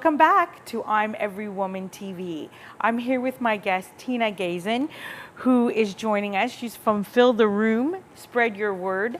Welcome back to I'm Every Woman TV. I'm here with my guest, Tina Gaisin, who is joining us. She's from Fill the Room, Spread Your Word.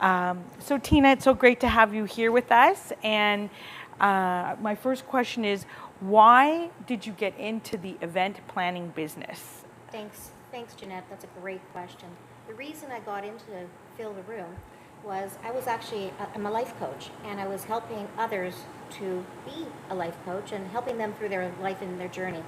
So Tina, it's so great to have you here with us. And my first question is, why did you get into the event planning business? Thanks, Janette. That's a great question. The reason I got into Fill the Room was I'm a life coach, and I was helping others to be a life coach and helping them through their life and their journey.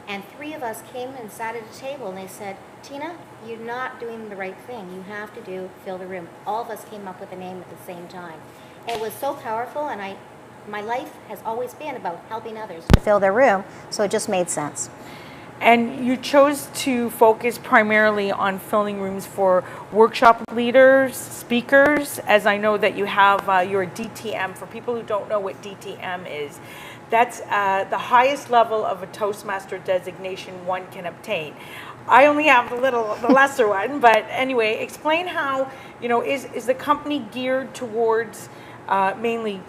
And 3 of us came and sat at a table, and they said, Tina, you're not doing the right thing. You have to do Fill the Room. All of us came up with a name at the same time. It was so powerful, and my life has always been about helping others to fill their room, so it just made sense. And you chose to focus primarily on filling rooms for workshop leaders, speakers, as I know that you have your DTM. For people who don't know what DTM is, that's the highest level of a Toastmaster designation one can obtain. I only have the lesser one, but anyway, explain how, is the company geared towards mainly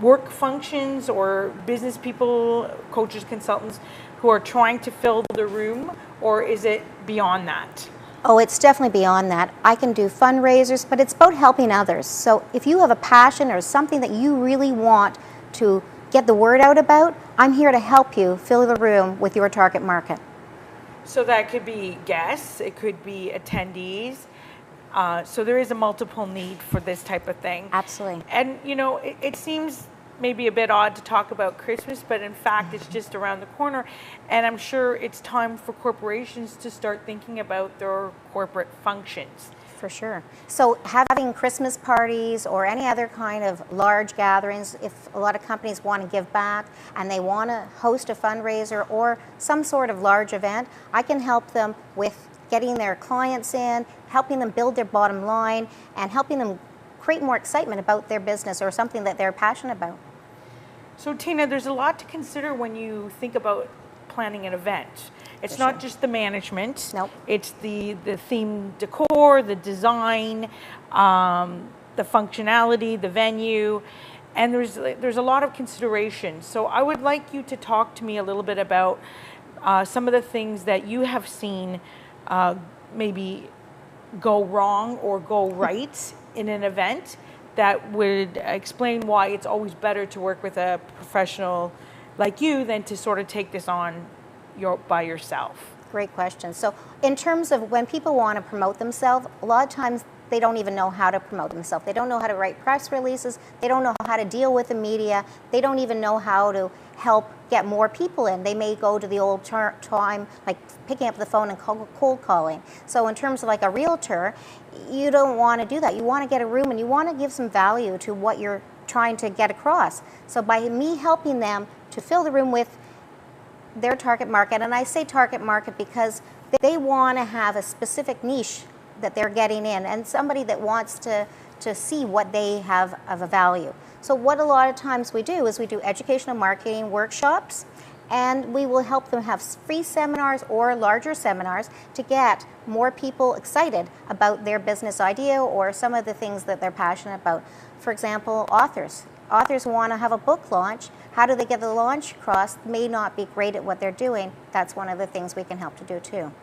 work functions or business people, coaches, consultants, who are trying to fill the room, or is it beyond that? Oh, it's definitely beyond that. I can do fundraisers, but it's about helping others. So if you have a passion or something that you really want to get the word out about, I'm here to help you fill the room with your target market. So that could be guests, it could be attendees. So there is a multiple need for this type of thing. Absolutely. And it seems maybe a bit odd to talk about Christmas, but in fact it's just around the corner, and I'm sure it's time for corporations to start thinking about their corporate functions. For sure. So having Christmas parties or any other kind of large gatherings, if a lot of companies want to give back and they want to host a fundraiser or some sort of large event, I can help them with getting their clients in, helping them build their bottom line, and helping them create more excitement about their business or something that they're passionate about. So Tina, there's a lot to consider when you think about planning an event. It's not just the management. Nope. It's the theme decor, the design, the functionality, the venue, and there's a lot of consideration. So I would like you to talk to me a little bit about some of the things that you have seen maybe go wrong or go right in an event, that would explain why it's always better to work with a professional like you than to sort of take this on by yourself. Great question. So in terms of when people want to promote themselves, a lot of times they don't even know how to promote themselves. They don't know how to write press releases. They don't know how to deal with the media. They don't even know how to help get more people in. They may go to the old time, like picking up the phone and cold calling. So in terms of like a realtor, you don't want to do that. You want to get a room and you want to give some value to what you're trying to get across. So by me helping them to fill the room with their target market, and I say target market because they want to have a specific niche that they're getting in, and somebody that wants to see what they have of a value. So what a lot of times we do is we do educational marketing workshops, and we will help them have free seminars or larger seminars to get more people excited about their business idea or some of the things that they're passionate about. For example, authors. Authors want to have a book launch. How do they get the launch across? May not be great at what they're doing. That's one of the things we can help to do too.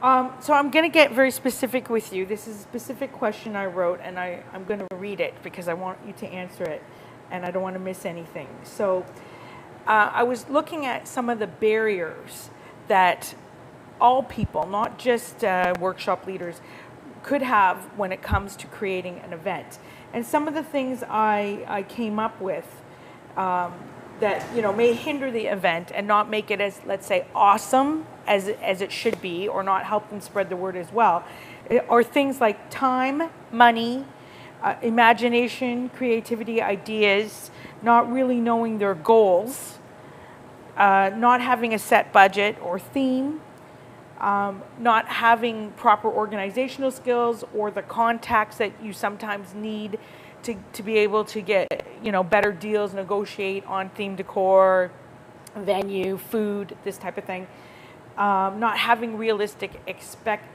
So I'm going to get very specific with you. This is a specific question I wrote, and I'm going to read it because I want you to answer it, and I don't want to miss anything. So I was looking at some of the barriers that all people, not just workshop leaders, could have when it comes to creating an event. And some of the things I came up with that may hinder the event and not make it as, let's say, awesome as it should be, or not help them spread the word as well, are things like time, money, imagination, creativity, ideas, not really knowing their goals, not having a set budget or theme, not having proper organizational skills or the contacts that you sometimes need to be able to get better deals, negotiate on theme decor, venue, food, this type of thing. Not having realistic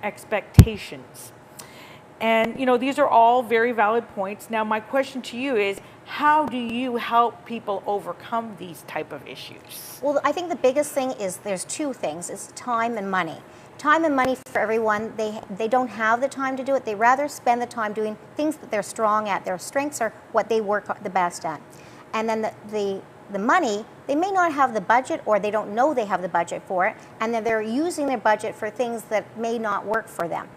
expectations. And these are all very valid points. Now my question to you is, how do you help people overcome these type of issues? Well, I think the biggest thing is there's two things. It's time and money. Time and money for everyone. They don't have the time to do it. They rather spend the time doing things that they're strong at. Their strengths are what they work the best at. And then the money, they may not have the budget, or they don't know they have the budget for it, and then they're using their budget for things that may not work for them.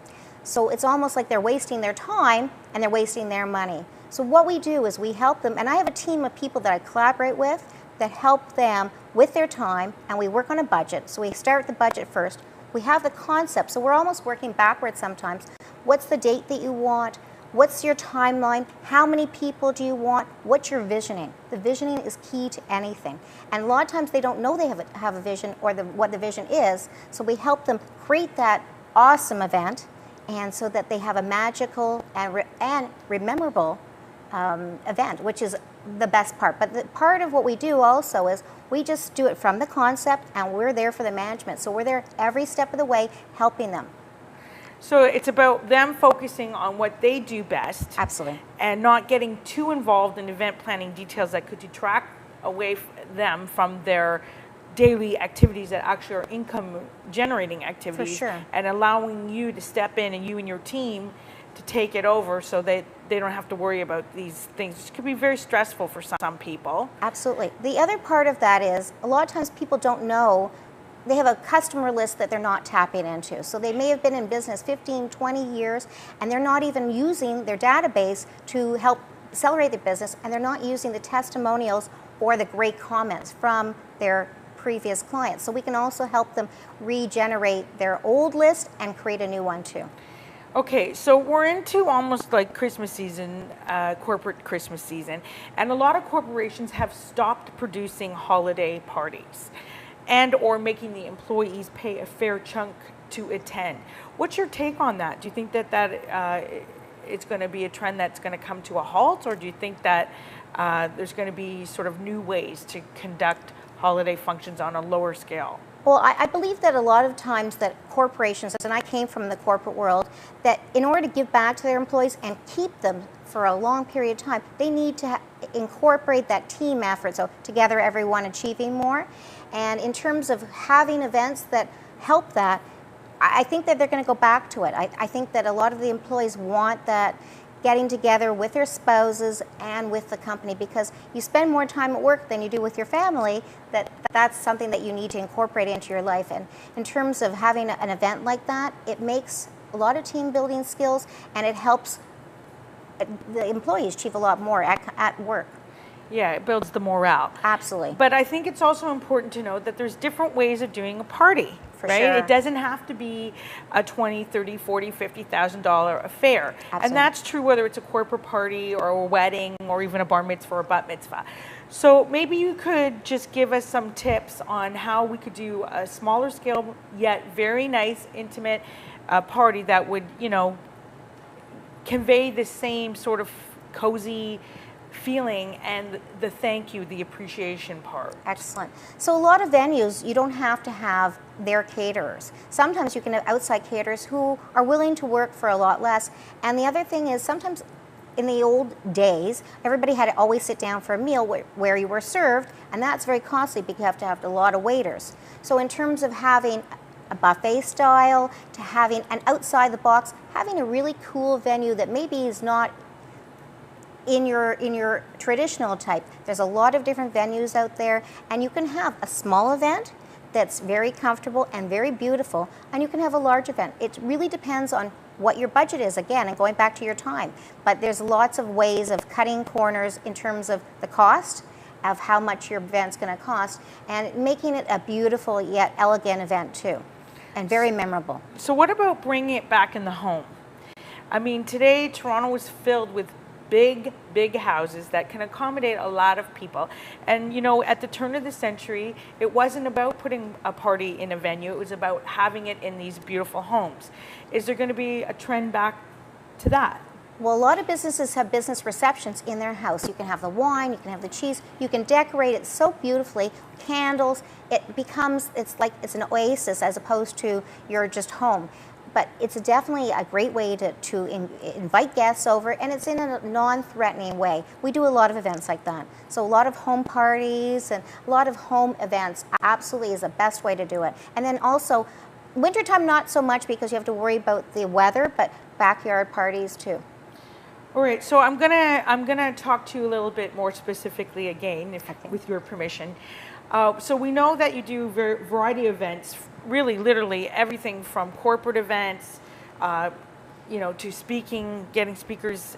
So it's almost like they're wasting their time and they're wasting their money. So what we do is we help them, and I have a team of people that I collaborate with that help them with their time, and we work on a budget. So we start with the budget first. We have the concept, so we're almost working backwards sometimes. What's the date that you want? What's your timeline? How many people do you want? What's your visioning? The visioning is key to anything. And a lot of times they don't know they have a vision, or what the vision is, so we help them create that awesome event, and so that they have a magical and rememberable event, which is the best part. But the part of what we do also is we just do it from the concept, and we're there for the management. So we're there every step of the way helping them. So it's about them focusing on what they do best. Absolutely. And not getting too involved in event planning details that could detract away them from their daily activities that actually are income generating activities. For sure. And allowing you to step in, and you and your team to take it over, so they don't have to worry about these things, which could be very stressful for some people. Absolutely. The other part of that is a lot of times people don't know they have a customer list that they're not tapping into. So they may have been in business 15, 20 years, and they're not even using their database to help accelerate their business, and they're not using the testimonials or the great comments from their previous clients. So we can also help them regenerate their old list and create a new one too. Okay, so we're into almost like Christmas season, corporate Christmas season, and a lot of corporations have stopped producing holiday parties and or making the employees pay a fair chunk to attend. What's your take on that? Do you think that it's going to be a trend that's going to come to a halt, or do you think that there's going to be sort of new ways to conduct holiday functions on a lower scale? Well, I believe that a lot of times that corporations, and I came from the corporate world, that in order to give back to their employees and keep them for a long period of time, they need to incorporate that team effort, so together everyone achieving more. And in terms of having events that help that, I think that they're going to go back to it. I think that a lot of the employees want that getting together with their spouses and with the company, because you spend more time at work than you do with your family. That's something that you need to incorporate into your life. And in terms of having an event like that, it makes a lot of team building skills, and it helps the employees achieve a lot more at work. Yeah, it builds the morale. Absolutely. But I think it's also important to know that there's different ways of doing a party. For right? sure. It doesn't have to be a $20,000, $30,000, $40,000, $50,000 affair. Absolutely. And that's true whether it's a corporate party or a wedding or even a bar mitzvah or a bat mitzvah. So maybe you could just give us some tips on how we could do a smaller scale yet very nice, intimate party that would, convey the same sort of cozy feeling and the thank you, the appreciation part. Excellent. So a lot of venues, you don't have to have their caterers. Sometimes you can have outside caterers who are willing to work for a lot less. And the other thing is, sometimes in the old days, everybody had to always sit down for a meal where you were served, and that's very costly because you have to have a lot of waiters. So in terms of having a buffet style to having an outside the box, having a really cool venue that maybe is not in your traditional type. There's a lot of different venues out there, and you can have a small event that's very comfortable and very beautiful, and you can have a large event. It really depends on what your budget is, again, and going back to your time. But there's lots of ways of cutting corners in terms of the cost, of how much your event's going to cost, and making it a beautiful yet elegant event too, and very memorable. So what about bringing it back in the home? I mean, today Toronto is filled with big houses that can accommodate a lot of people. And at the turn of the century, it wasn't about putting a party in a venue, it was about having it in these beautiful homes. Is there going to be a trend back to that? Well, a lot of businesses have business receptions in their house. You can have the wine, you can have the cheese, you can decorate it so beautifully, candles. It's like it's an oasis as opposed to you're just home. but it's definitely a great way to invite guests over, and it's in a non-threatening way. We do a lot of events like that. So a lot of home parties and a lot of home events absolutely is the best way to do it. And then also, wintertime not so much because you have to worry about the weather, but backyard parties too. All right, so I'm gonna talk to you a little bit more specifically again, with your permission. So we know that you do variety of events, really, literally everything from corporate events, to speaking, getting speakers,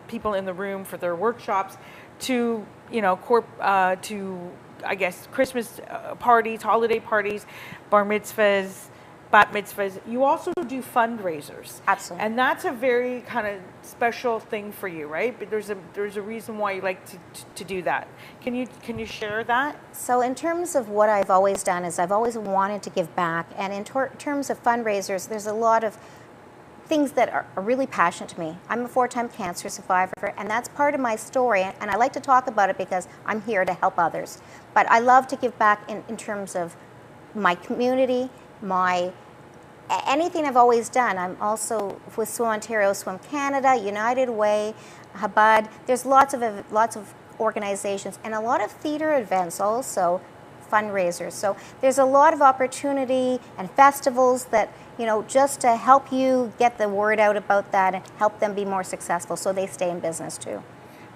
people in the room for their workshops, to to I guess Christmas parties, holiday parties, bar mitzvahs, bat mitzvahs. You also do fundraisers. Absolutely. And that's a very kind of special thing for you, right? But there's a reason why you like to do that. Can you share that? So in terms of what I've always done is I've always wanted to give back, and in terms of fundraisers, there's a lot of things that are really passionate to me. I'm a 4-time cancer survivor, and that's part of my story, and I like to talk about it because I'm here to help others. But I love to give back in terms of my community, anything I've always done. I'm also with Swim Ontario, Swim Canada, United Way, Habad. There's lots of organizations and a lot of theater events also, fundraisers. So there's a lot of opportunity and festivals that, just to help you get the word out about that and help them be more successful so they stay in business too.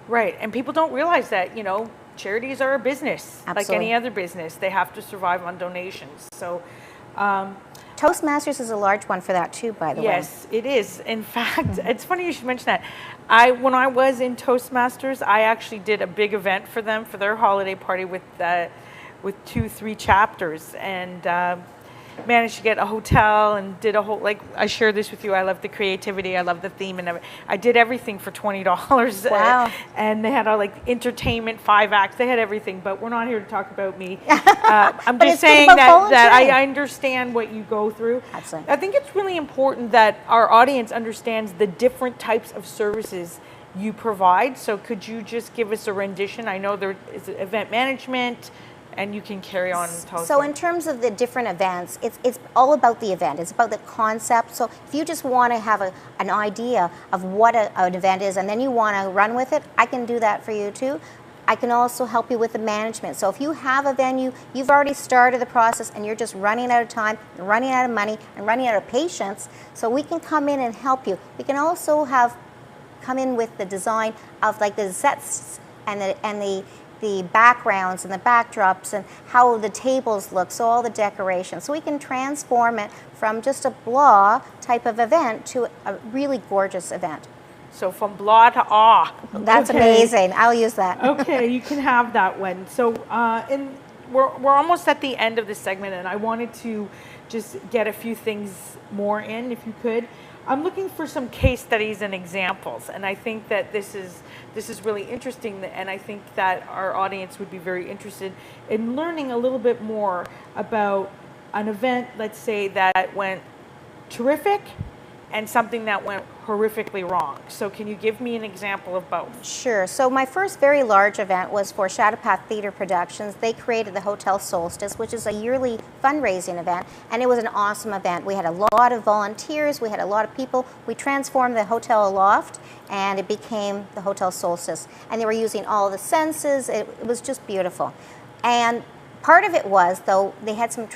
Right, and people don't realize that, charities are a business. Absolutely. Like any other business. They have to survive on donations. So Toastmasters is a large one for that too, by the way. Yes, it is. In fact, it's funny you should mention that. When I was in Toastmasters, I actually did a big event for them for their holiday party with 2-3 chapters, and managed to get a hotel and did a whole, like I share this with you, I love the creativity, I love the theme, and I did everything for $20. Wow. And they had all entertainment, 5 acts, they had everything, but we're not here to talk about me. I'm just saying that I understand what you go through. Absolutely. I think it's really important that our audience understands the different types of services you provide. So could you just give us a rendition? I know there is event management, and you can carry on and tell us. So in terms of the different events, it's all about the event. It's about the concept. So if you just want to have an idea of what an event is and then you want to run with it, I can do that for you too. I can also help you with the management. So if you have a venue, you've already started the process and you're just running out of time, running out of money, and running out of patience, so we can come in and help you. We can also come in with the design of the sets and the backgrounds and the backdrops and how the tables look, so all the decorations. So we can transform it from just a blah type of event to a really gorgeous event. So from blah to awe. That's amazing. I'll use that. Okay, you can have that one. So we're almost at the end of this segment, and I wanted to just get a few things more in, if you could. I'm looking for some case studies and examples, and I think that this is really interesting, and I think that our audience would be very interested in learning a little bit more about an event, let's say, that went terrific and something that went horrifically wrong. So can you give me an example of both? Sure. So my first very large event was for Shadowpath Theatre Productions. They created the Hotel Solstice, which is a yearly fundraising event, and it was an awesome event. We had a lot of volunteers, we had a lot of people. We transformed the hotel loft, and it became the Hotel Solstice. And they were using all the senses. It was just beautiful. And part of it was, though, they had some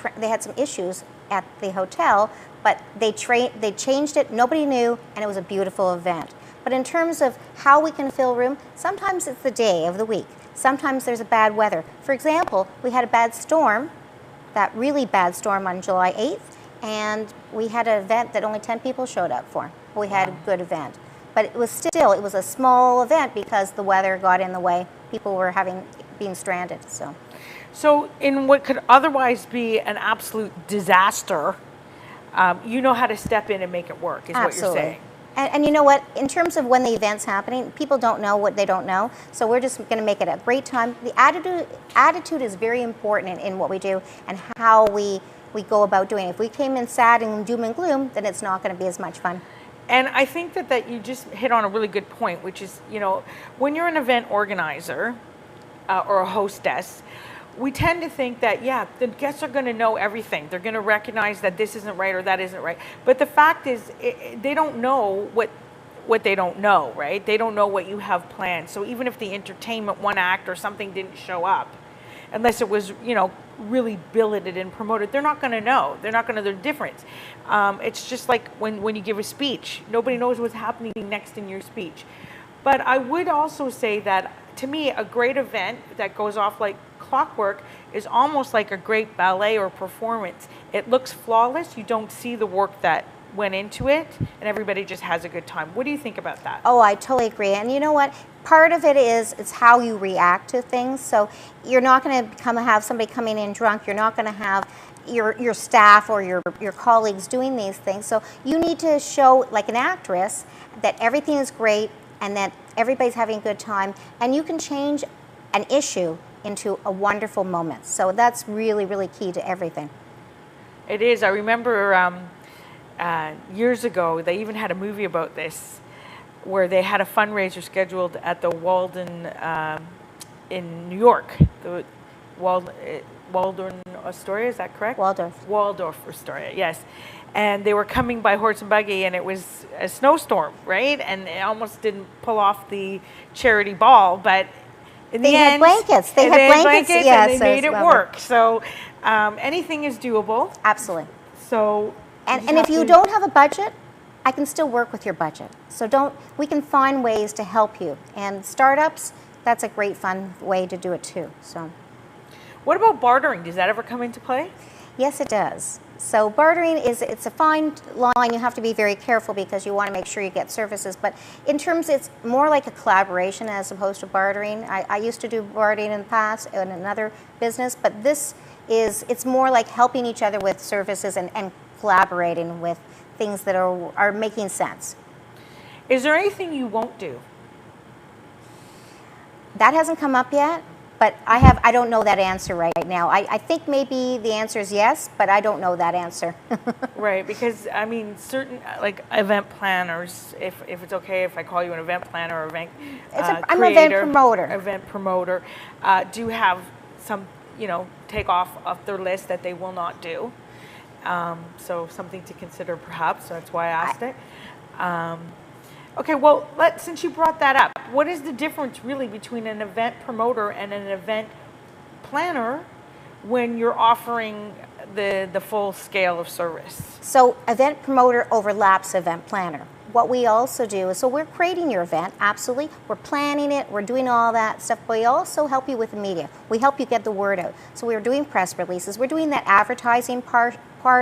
issues at the hotel, but they changed it, nobody knew, and it was a beautiful event. But in terms of how we can fill room, sometimes it's the day of the week. Sometimes there's a bad weather. For example, we had a bad storm, that really bad storm on July 8th, and we had an event that only 10 people showed up for. We had a good event. But it was a small event because the weather got in the way. People were being stranded, So in what could otherwise be an absolute disaster, you know how to step in and make it work, is Absolutely. What you're saying. And you know what? In terms of when the event's happening, people don't know what they don't know. So we're just going to make it a great time. The attitude is very important in what we do and how we go about doing it. If we came in sad and doom and gloom, then it's not going to be as much fun. And I think that you just hit on a really good point, which is, when you're an event organizer or a hostess, we tend to think that, yeah, the guests are going to know everything. They're going to recognize that this isn't right or that isn't right. But the fact is, they don't know what they don't know, right? They don't know what you have planned. So even if the entertainment, one act or something didn't show up, unless it was, you know, really billeted and promoted, they're not going to know. They're not going to know the difference. It's just like when you give a speech, nobody knows what's happening next in your speech. But I would also say that, to me, a great event that goes off like clockwork is almost like a great ballet or performance. It looks flawless. You don't see the work that went into it, and everybody just has a good time. What do you think about that? Oh, I totally agree. And you know what? Part of it is it's how you react to things. So you're not going to have somebody coming in drunk. You're not going to have your staff or your colleagues doing these things. So you need to show, like an actress, that everything is great and that everybody's having a good time, and you can change an issue into a wonderful moment. So that's really, really key to everything. It is. I remember years ago, they even had a movie about this, where they had a fundraiser scheduled at the Walden in New York. The Waldorf Astoria, is that correct? Waldorf Astoria, yes. And they were coming by horse and buggy, and it was a snowstorm, right? And it almost didn't pull off the charity ball, but in the end, blankets. They had blankets, yes, and they made it work. So anything is doable. Absolutely. So, and if you don't have a budget, I can still work with your budget. So we can find ways to help you. And startups, that's a great fun way to do it too. So, what about bartering? Does that ever come into play? Yes, it does. So bartering it's a fine line. You have to be very careful because you want to make sure you get services. But in terms, it's more like a collaboration as opposed to bartering. I used to do bartering in the past in another business, but it's more like helping each other with services and collaborating with things that are making sense. Is there anything you won't do? That hasn't come up yet. But I don't know that answer right now. I think maybe the answer is yes, but I don't know that answer. Right, because I mean, certain like event planners, if it's okay if I call you an event planner or event I'm an event promoter. Event promoter, do have some, take off their list that they will not do. So something to consider perhaps. So that's why I asked it. Okay, well, since you brought that up, what is the difference really between an event promoter and an event planner when you're offering the full scale of service? So event promoter overlaps event planner. What we also do is, so we're creating your event, absolutely. We're planning it, we're doing all that stuff, but we also help you with the media. We help you get the word out. So we're doing press releases, we're doing that advertising part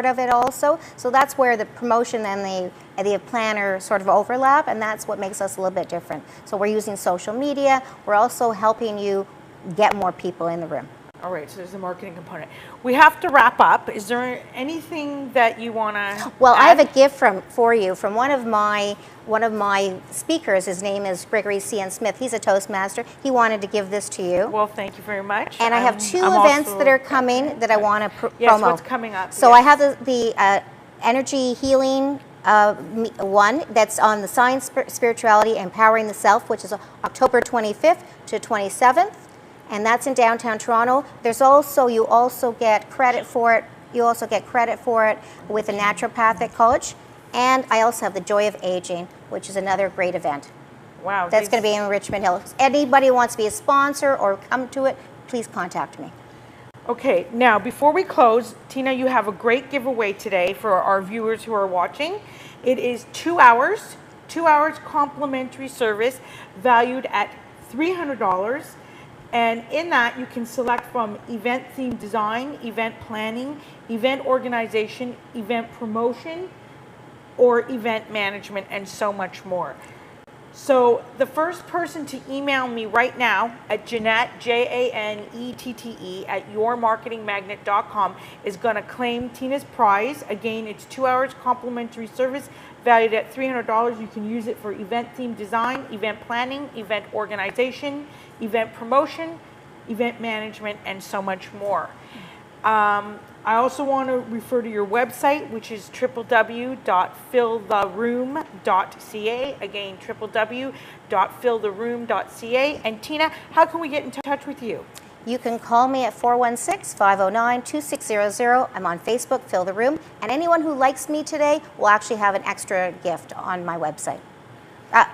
of it also. So that's where the promotion and the planner sort of overlap, and that's what makes us a little bit different. So we're using social media, we're also helping you get more people in the room. All right, so there's a marketing component. We have to wrap up. Is there anything that you want to Well, add? I have a gift for you from one of my speakers. His name is Gregory C.N. Smith. He's a Toastmaster. He wanted to give this to you. Well, thank you very much. And I have two events that are coming that I want to promo. Yes, what's coming up? So I have the energy healing one that's on the science, spirituality, empowering the self, which is October 25th to 27th. And that's in downtown Toronto. You also get credit for it. You also get credit for it with the naturopathic college. And I also have the Joy of Aging, which is another great event. Wow. That's going to be in Richmond Hill. Anybody who wants to be a sponsor or come to it, please contact me. Okay, now before we close, Tina, you have a great giveaway today for our viewers who are watching. It is 2 hours complimentary service valued at $300. And in that, you can select from event theme design, event planning, event organization, event promotion, or event management, and so much more. So the first person to email me right now at Janette, Janette, at yourmarketingmagnet.com is going to claim Tina's prize. Again, it's 2 hours complimentary service valued at $300. You can use it for event theme design, event planning, event organization, event promotion, event management, and so much more. I also want to refer to your website, which is www.filltheroom.ca. Again, www.filltheroom.ca. And Tina, how can we get in touch with you? You can call me at 416-509-2600. I'm on Facebook, Fill the Room. And anyone who likes me today will actually have an extra gift on my website. On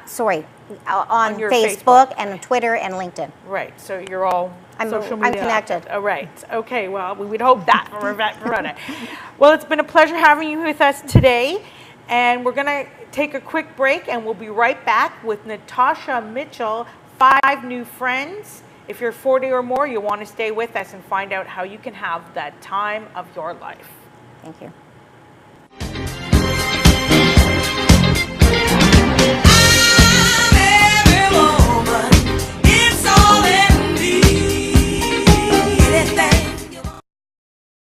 your Facebook and Twitter and LinkedIn. Right, so you're all social media. I'm connected. Oh, right, okay, well, we would hope that from Verona. Well, it's been a pleasure having you with us today, and we're gonna take a quick break, and we'll be right back with Natasha Mitchell, 5 New Friends. If you're 40 or more, you'll want to stay with us and find out how you can have that time of your life. Thank you.